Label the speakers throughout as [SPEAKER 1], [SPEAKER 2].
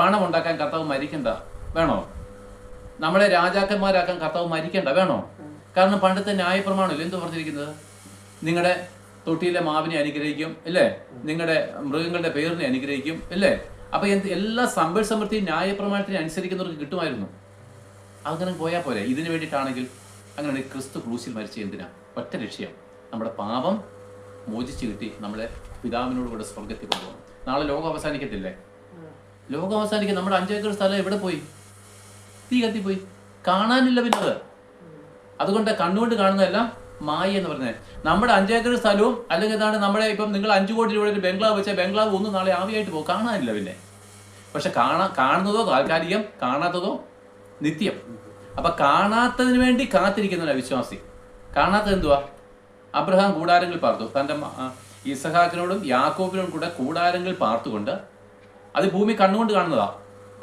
[SPEAKER 1] പണം ഉണ്ടാക്കാൻ കർത്താവ് മരിക്കണ്ട വേണോ? നമ്മളെ രാജാക്കന്മാരാക്കാൻ കർത്താവ് മരിക്കണ്ട വേണോ? കാരണം പണ്ടത്തെ ന്യായപ്രമാണമല്ലേ എന്ത് പറഞ്ഞിരിക്കുന്നത്? നിങ്ങളുടെ തൊട്ടിയിലെ മാവിനെ അനുഗ്രഹിക്കും അല്ലേ, നിങ്ങളുടെ മൃഗങ്ങളുടെ പേരിനെ അനുഗ്രഹിക്കും അല്ലേ. അപ്പൊ എല്ലാ സമ്പൽ സമൃദ്ധിയും ന്യായപ്രമാണത്തിനെ അനുസരിക്കുന്നവർക്ക് കിട്ടുമായിരുന്നു. അങ്ങനെ പോയാൽ പോരെ. ഇതിനു വേണ്ടിയിട്ടാണെങ്കിൽ അങ്ങനെ ക്രിസ്തു ക്രൂശിൽ മരിച്ച എന്തിനാ? ഒറ്റ ലക്ഷ്യം, നമ്മുടെ പാപം മോചിച്ച് കിട്ടി നമ്മളെ പിതാവിനോട് കൂടെ സ്വർഗത്തിൽ കൊണ്ടുപോകും. നാളെ ലോകം അവസാനിക്കത്തില്ലേ? ലോകം അവസാനിക്കും. നമ്മുടെ 5 ഏക്കർ സ്ഥലം എവിടെ പോയി? തീ കത്തിപ്പോയി, കാണാനില്ല പിന്നത്. അതുകൊണ്ട് കണ്ണുകൊണ്ട് കാണുന്നതെല്ലാം മായ എന്ന് പറഞ്ഞത്. നമ്മുടെ 5 ഏക്കർ സ്ഥലവും അല്ലെങ്കിൽ എന്താണ് നമ്മുടെ ഇപ്പം നിങ്ങൾ 5 കോടി രൂപയുടെ ഒരു ബംഗ്ലാവ് വെച്ചാൽ ബംഗ്ലാവ് ഒന്നും നാളെ ആവിയായിട്ട് പോകും, കാണാനില്ല പിന്നെ. പക്ഷെ കാണുന്നതോ താൽക്കാലികം, കാണാത്തതോ നിത്യം. അപ്പൊ കാണാത്തതിന് വേണ്ടി കാത്തിരിക്കുന്ന വിശ്വാസി. കാണാത്തത് എന്തുവാ? അബ്രഹാം കൂടാരങ്ങൾ പാർത്തു. തൻ്റെ ഇസഹാക്കിനോടും യാക്കോബിനോടും കൂടെ കൂടാരങ്ങൾ പാർത്തുകൊണ്ട്, അത് ഭൂമി കണ്ണുകൊണ്ട് കാണുന്നതാ.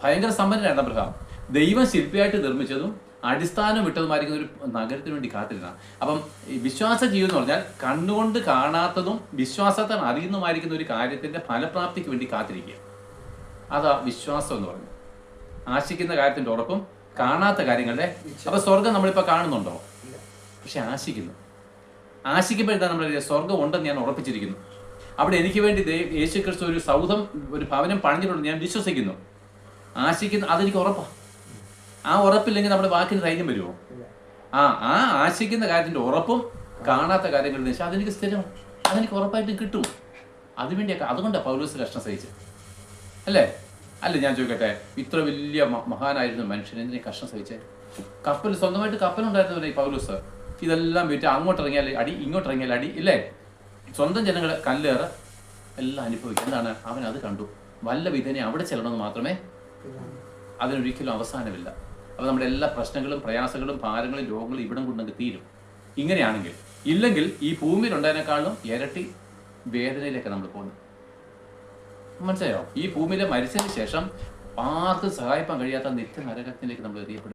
[SPEAKER 1] ഭയങ്കര സമ്പന്നനായിരുന്നു അബ്രഹാം. ദൈവം ശില്പിയായിട്ട് നിർമ്മിച്ചതും അടിസ്ഥാനം വിട്ടതുമായിരിക്കുന്ന ഒരു നഗരത്തിന് വേണ്ടി കാത്തിരുന്ന. അപ്പം ഈ വിശ്വാസ ജീവിതം എന്ന് പറഞ്ഞാൽ കണ്ണുകൊണ്ട് കാണാത്തതും വിശ്വാസത്താൽ അറിയുന്നതുമായിരിക്കുന്ന ഒരു കാര്യത്തിന്റെ ഫലപ്രാപ്തിക്ക് വേണ്ടി കാത്തിരിക്കുക. അതാ വിശ്വാസം എന്ന് പറയുന്നത്. ആശിക്കുന്ന കാര്യത്തിന്റെ ഉറപ്പും കാണാത്ത കാര്യങ്ങളുടെ. അപ്പൊ സ്വർഗം നമ്മളിപ്പോ കാണുന്നുണ്ടോ? പക്ഷെ ആശിക്കുന്നു. ആശിക്കുമ്പോഴാണ് നമ്മൾ സ്വർഗം ഉണ്ടെന്ന് ഞാൻ ഉറപ്പിച്ചിരിക്കുന്നു. അവിടെ എനിക്ക് വേണ്ടി യേശു ക്രിസ്തു ഒരു സൗധം, ഒരു ഭവനം പണിഞ്ഞിട്ടുണ്ടെന്ന് ഞാൻ വിശ്വസിക്കുന്നു. ആശിക്കുന്നു, അതെനിക്ക് ഉറപ്പാണ്. ആ ഉറപ്പില്ലെങ്കിൽ നമ്മുടെ വാക്കിന് ധൈര്യം വരുമോ? ആ ആശിക്കുന്ന കാര്യത്തിന്റെ ഉറപ്പും കാണാത്ത കാര്യങ്ങളുടെ വെച്ചാൽ അതെനിക്ക് സ്ഥിരം, അതെനിക്ക് ഉറപ്പായിട്ടും കിട്ടും. അതിനുവേണ്ടിയൊക്കെ അതുകൊണ്ടാണ് പൗലോസ് കഷ്ടം സഹിച്ചത് അല്ലേ? അല്ല, ഞാൻ ചോദിക്കട്ടെ, ഇത്ര വലിയ മഹാനായിരുന്ന മനുഷ്യൻ എന്തിനാ കഷ്ടം സഹിച്ചേ? കപ്പൽ, സ്വന്തമായിട്ട് കപ്പലുണ്ടായിരുന്നല്ലേ ഈ പൗലോസ്. ഇതെല്ലാം വിറ്റ് അങ്ങോട്ട് ഇറങ്ങിയാൽ അടി, ഇങ്ങോട്ട് ഇറങ്ങിയാൽ അടി ഇല്ലേ? സ്വന്തം ജനങ്ങളെ കല്ലേറ് എല്ലാം അനുഭവിക്കും. എന്താണ്? അവൻ അത് കണ്ടു. വല്ല വിധേനെ അവിടെ ചെല്ലണമെന്ന് മാത്രമേ, അതിനൊരിക്കലും അവസാനമില്ല. അപ്പോൾ നമ്മുടെ എല്ലാ പ്രശ്നങ്ങളും പ്രയാസങ്ങളും ഭാരങ്ങളും രോഗങ്ങളും ഇവിടം കൊണ്ടങ്ങ് തീരും. ഇങ്ങനെയാണെങ്കിൽ, ഇല്ലെങ്കിൽ ഈ ഭൂമിയിൽ ഉണ്ടായതിനേക്കാളും ഇരട്ടി വേദനയിലേക്ക് നമ്മൾ പോകുന്നു. മനസ്സിലായോ? ഈ ഭൂമിയിലെ മരിച്ചതിന് ശേഷം ആർക്കും സഹായിക്കാൻ കഴിയാത്ത നിത്യ നരകത്തിലേക്ക് നമ്മൾ എറിയപ്പെടും.